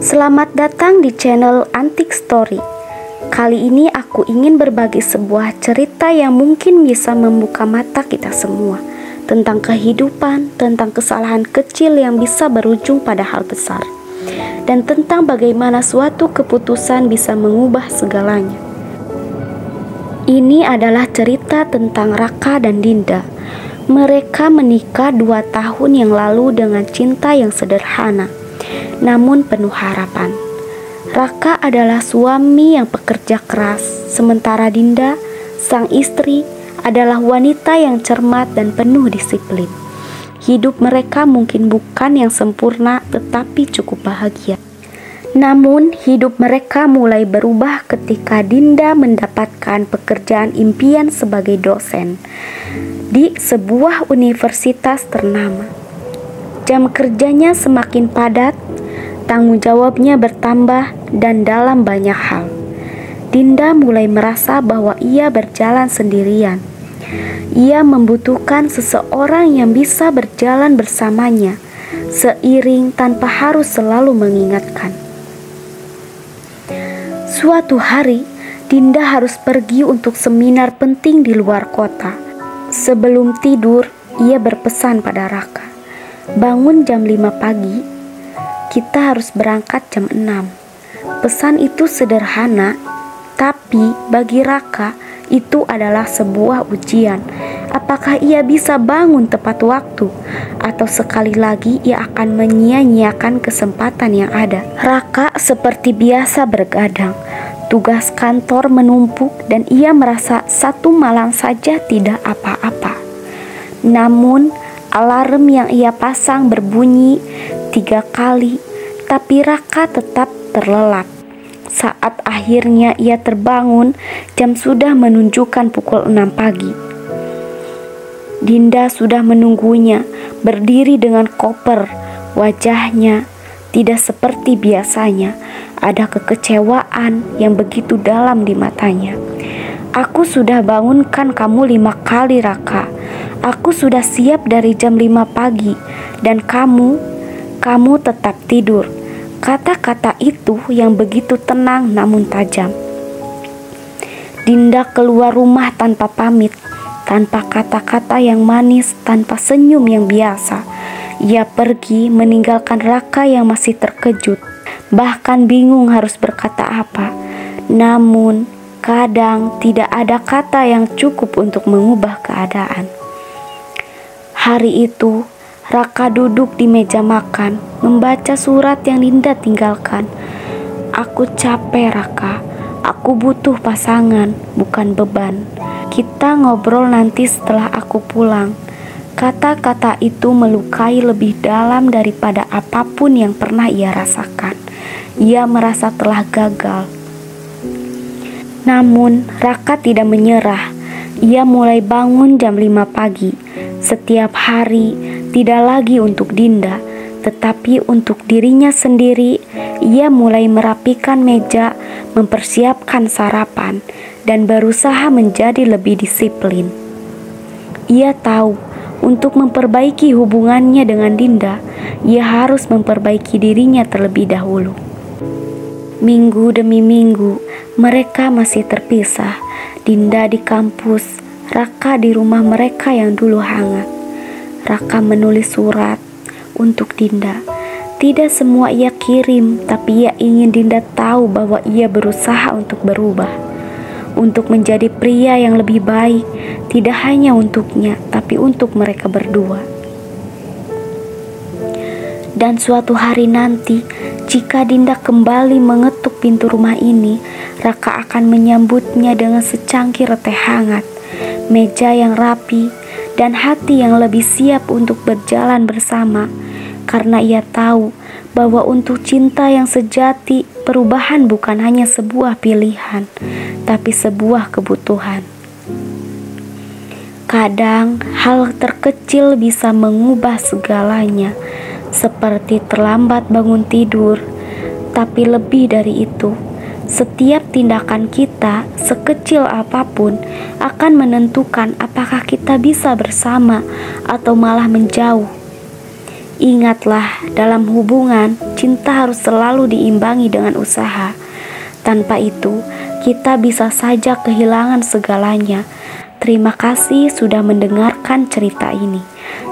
Selamat datang di channel Antik Story. Kali ini aku ingin berbagi sebuah cerita yang mungkin bisa membuka mata kita semua tentang kehidupan, tentang kesalahan kecil yang bisa berujung pada hal besar, dan tentang bagaimana suatu keputusan bisa mengubah segalanya. Ini adalah cerita tentang Raka dan Dinda. Mereka menikah 2 tahun yang lalu dengan cinta yang sederhana, namun penuh harapan. Raka adalah suami yang pekerja keras, sementara Dinda, sang istri, adalah wanita yang cermat dan penuh disiplin. Hidup mereka mungkin bukan yang sempurna, tetapi cukup bahagia. Namun, hidup mereka mulai berubah ketika Dinda mendapatkan pekerjaan impian sebagai dosen di sebuah universitas ternama. Jam kerjanya semakin padat, tanggung jawabnya bertambah, dan dalam banyak hal, Dinda mulai merasa bahwa ia berjalan sendirian. Ia membutuhkan seseorang yang bisa berjalan bersamanya, seiring tanpa harus selalu mengingatkan. Suatu hari, Dinda harus pergi untuk seminar penting di luar kota. Sebelum tidur, ia berpesan pada Raka, "Bangun jam 5 pagi, kita harus berangkat jam 6. Pesan itu sederhana, tapi bagi Raka itu adalah sebuah ujian. Apakah ia bisa bangun tepat waktu, atau sekali lagi ia akan menyia-nyiakan kesempatan yang ada? Raka seperti biasa bergadang. Tugas kantor menumpuk dan ia merasa satu malam saja tidak apa-apa. Namun, alarm yang ia pasang berbunyi 3 kali, tapi Raka tetap terlelap. Saat akhirnya ia terbangun, jam sudah menunjukkan pukul 6 pagi. Dinda sudah menunggunya, berdiri dengan koper. Wajahnya tidak seperti biasanya, ada kekecewaan yang begitu dalam di matanya. "Aku sudah bangunkan kamu 5 kali, Raka. Aku sudah siap dari jam 5 pagi, dan kamu tetap tidur." Kata-kata itu yang begitu tenang namun tajam. Dinda keluar rumah tanpa pamit, tanpa kata-kata yang manis, tanpa senyum yang biasa. Ia pergi meninggalkan Raka yang masih terkejut, bahkan bingung harus berkata apa. Namun, kadang tidak ada kata yang cukup untuk mengubah keadaan. Hari itu, Raka duduk di meja makan, membaca surat yang Dinda tinggalkan. "Aku capek, Raka. Aku butuh pasangan, bukan beban. Kita ngobrol nanti setelah aku pulang." Kata-kata itu melukai lebih dalam daripada apapun yang pernah ia rasakan. Ia merasa telah gagal. Namun, Raka tidak menyerah. Ia mulai bangun jam 5 pagi. Setiap hari, tidak lagi untuk Dinda, tetapi untuk dirinya sendiri. Ia mulai merapikan meja, mempersiapkan sarapan, dan berusaha menjadi lebih disiplin. Ia tahu, untuk memperbaiki hubungannya dengan Dinda, ia harus memperbaiki dirinya terlebih dahulu. Minggu demi minggu, mereka masih terpisah. Dinda di kampus, Raka di rumah mereka yang dulu hangat. Raka menulis surat untuk Dinda. Tidak semua ia kirim, tapi ia ingin Dinda tahu bahwa ia berusaha untuk berubah, untuk menjadi pria yang lebih baik, tidak hanya untuknya, tapi untuk mereka berdua. Dan suatu hari nanti, jika Dinda kembali mengetuk pintu rumah ini, Raka akan menyambutnya dengan secangkir teh hangat, meja yang rapi, dan hati yang lebih siap untuk berjalan bersama. Karena ia tahu bahwa untuk cinta yang sejati, perubahan bukan hanya sebuah pilihan, tapi sebuah kebutuhan. Kadang hal terkecil bisa mengubah segalanya, seperti terlambat bangun tidur. Tapi lebih dari itu, setiap tindakan kita, sekecil apapun, akan menentukan apakah kita bisa bersama atau malah menjauh. Ingatlah, dalam hubungan, cinta harus selalu diimbangi dengan usaha. Tanpa itu, kita bisa saja kehilangan segalanya. Terima kasih sudah mendengarkan cerita ini.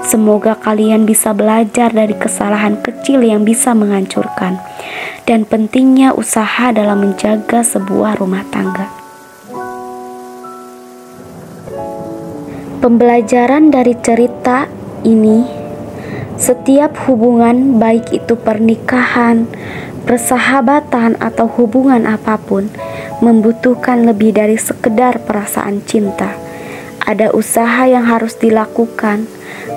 Semoga kalian bisa belajar dari kesalahan kecil yang bisa menghancurkan, dan pentingnya usaha dalam menjaga sebuah rumah tangga. Pembelajaran dari cerita ini, setiap hubungan, baik itu pernikahan, persahabatan, atau hubungan apapun, membutuhkan lebih dari sekedar perasaan cinta. Ada usaha yang harus dilakukan,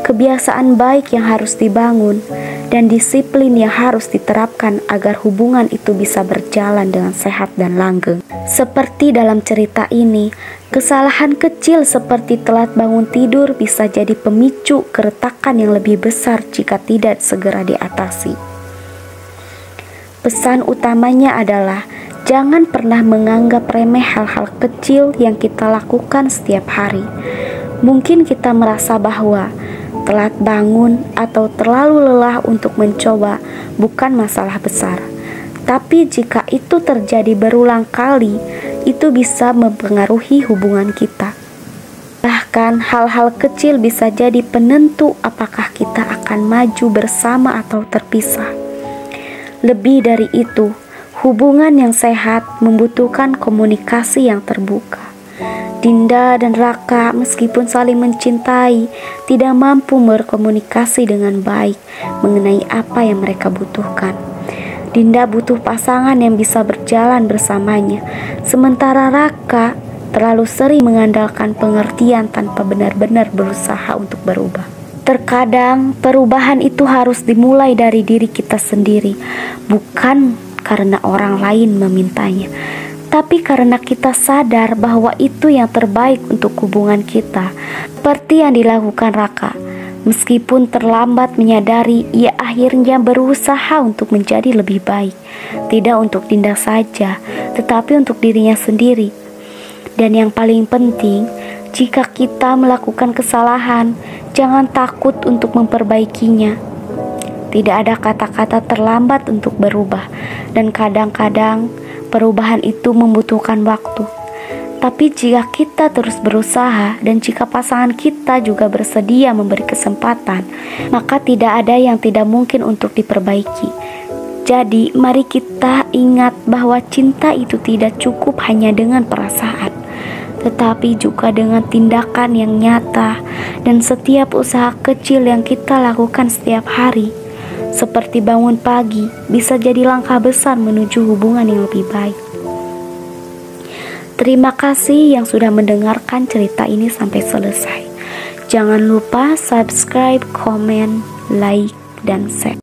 kebiasaan baik yang harus dibangun, dan disiplin yang harus diterapkan agar hubungan itu bisa berjalan dengan sehat dan langgeng. Seperti dalam cerita ini, kesalahan kecil seperti telat bangun tidur bisa jadi pemicu keretakan yang lebih besar jika tidak segera diatasi. Pesan utamanya adalah jangan pernah menganggap remeh hal-hal kecil yang kita lakukan setiap hari. Mungkin kita merasa bahwa telat bangun atau terlalu lelah untuk mencoba bukan masalah besar. Tapi jika itu terjadi berulang kali, itu bisa mempengaruhi hubungan kita. Bahkan hal-hal kecil bisa jadi penentu apakah kita akan maju bersama atau terpisah. Lebih dari itu, hubungan yang sehat membutuhkan komunikasi yang terbuka. Dinda dan Raka meskipun saling mencintai, tidak mampu berkomunikasi dengan baik mengenai apa yang mereka butuhkan. Dinda butuh pasangan yang bisa berjalan bersamanya, sementara Raka terlalu sering mengandalkan pengertian tanpa benar-benar berusaha untuk berubah. Terkadang perubahan itu harus dimulai dari diri kita sendiri, bukan karena orang lain memintanya, tapi karena kita sadar bahwa itu yang terbaik untuk hubungan kita. Seperti yang dilakukan Raka, meskipun terlambat menyadari, ia akhirnya berusaha untuk menjadi lebih baik. Tidak untuk Dinda saja, tetapi untuk dirinya sendiri. Dan yang paling penting, jika kita melakukan kesalahan, jangan takut untuk memperbaikinya. Tidak ada kata-kata terlambat untuk berubah, dan kadang-kadang perubahan itu membutuhkan waktu. Tapi jika kita terus berusaha dan jika pasangan kita juga bersedia memberi kesempatan, maka tidak ada yang tidak mungkin untuk diperbaiki. Jadi mari kita ingat bahwa cinta itu tidak cukup hanya dengan perasaan, tetapi juga dengan tindakan yang nyata dan setiap usaha kecil yang kita lakukan setiap hari. Seperti bangun pagi bisa jadi langkah besar menuju hubungan yang lebih baik. Terima kasih yang sudah mendengarkan cerita ini sampai selesai. Jangan lupa subscribe, komen, like, dan share.